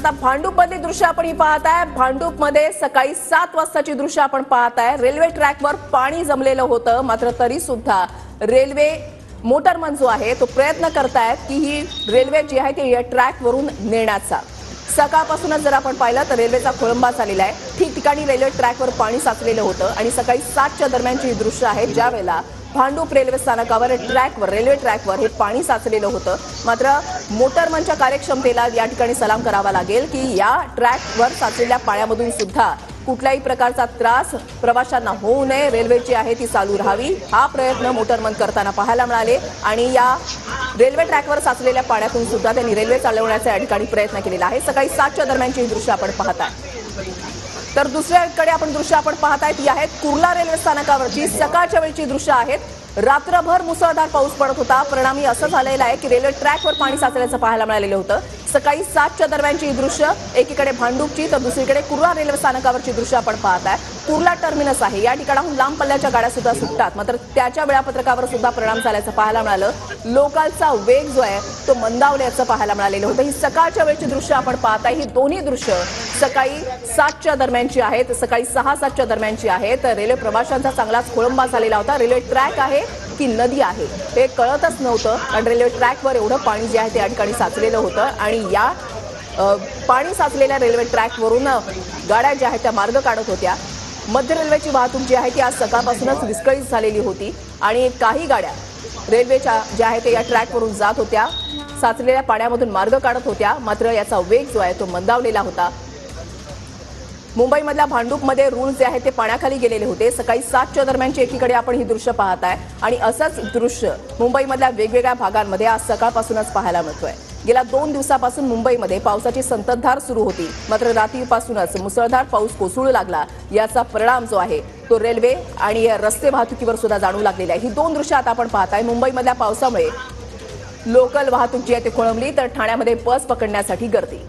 आता भांडूपमधली दृश्य आपण ही पाहताय। भांडूपमध्ये सकाळी 7 वाजताची दृश्य आपण पाहताय। रेल्वे ट्रॅकवर पाणी जमलेलं होतं, मात्र तरी सुद्धा रेल्वे मोटरमन जो आहे तो प्रयत्न करतायत की ही रेल्वे जी आहे ती या ट्रॅकवरून नेण्याचा। सकाळपासूनच जर आपण पाहिलं तर रेल्वेचा खोळंबा झालेला आहे। ठिकठिकाणी रेल्वे ट्रॅकवर पाणी साचलेलं होतं आणि सकाळी 7च्या दरम्यानची ही दृश्य आहे, ज्यावेळेला भांडूप रेल्वे स्थानकावर रेल्वे ट्रॅकवर हे पाणी साचलेलं होतं। मात्र मोटरमनच्या कार्यक्षमतेला या ठिकाणी सलाम करावा लागेल की या ट्रॅकवर साचलेल्या पाण्यामधून सुद्धा कुठल्याही प्रकारचा त्रास प्रवाशांना होऊ नये, रेल्वेची आहे ती चालू राहावी, हा प्रयत्न मोटरमन करताना पाहायला मिळाले। आणि या रेल्वे ट्रॅकवर साचलेल्या पाण्यातून सुद्धा त्यांनी रेल्वे चालवण्याचा या ठिकाणी प्रयत्न केलेला आहे। सकाळी 7च्या दरम्यानची ही दृश्य आपण पाहताय। तर दुसऱ्याकडे आपण दृश्य आपण पाहताय ती आहेत कुर्ला रेल्वे स्थानकावरची सकाळच्या वेळची दृश्य आहेत। रात्रभर मुसळधार पाऊस पडत होता, परिणामी असं झालेलं आहे की रेल्वे ट्रॅकवर पाणी साचल्याचं पाहायला मिळालेलं होतं। सकाळी 7च्या दरम्यानची ही दृश्य एकीकडे भांडूपची तर दुसरीकडे कुर्ला रेल्वे स्थानकावरची दृश्य आपण पाहताय। कुर्ला टर्मिनस आहे, या ठिकाणाहून लांब पल्ल्याच्या गाड्या सुद्धा सुटतात, मात्र त्याच्या वेळापत्रकावर सुद्धा परिणाम झाल्याचं पाहायला मिळालं। लोकलचा वेग जो आहे तो मंदावल्याचं पाहायला मिळालेलं होतं। ही सकाळच्या वेळची दृश्य आपण पाहताय। ही दोन्ही दृश्य सकाळी 7च्या दरम्यानची आहेत, सकाळी 6-7च्या दरम्यानची आहेत। रेल्वे प्रवाशांचा चांगलाच खोळंबा झालेला होता। रेल्वे ट्रॅक आहे की नदी आहे हे कळतच नव्हतं, कारण रेल्वे ट्रॅकवर एवढं पाणी जे आहे ते या ठिकाणी साचलेलं होतं आणि या पाणी साचलेल्या रेल्वे ट्रॅकवरून गाड्या ज्या आहेत त्या मार्ग काढत होत्या। मध्य रेल्वेची वाहतूक जी आहे ती आज सकाळपासूनच विस्कळीत झालेली होती आणि काही गाड्या रेल्वेच्या ज्या आहेत ते या ट्रॅकवरून जात होत्या, साचलेल्या पाण्यामधून मार्ग काढत होत्या, मात्र याचा वेग जो आहे तो मंदावलेला होता। मुंबईमधल्या भांडूपमध्ये रूळ जे आहे ते पाण्याखाली गेलेले होते। सकाळी 7च्या दरम्यानची एकीकडे आपण ही दृश्य पाहताय आणि असंच दृश्य मुंबईमधल्या वेगवेगळ्या भागांमध्ये आज सकाळपासूनच पाहायला मिळतोय। गेल्या 2 दिवसापासून मुंबईमध्ये पावसाची संततधार सुरू होती, मात्र रात्रीपासूनच मुसळधार पाऊस कोसळू लागला। याचा परिणाम जो आहे तो रेल्वे आणि रस्ते वाहतुकीवर सुद्धा जाणवू लागलेला आहे। ही 2 दृश्य आता आपण पाहताय। मुंबईमधल्या पावसामुळे लोकल वाहतूक जी आहे ती खोळंबली, तर ठाण्यामध्ये बस पकडण्यासाठी गर्दी।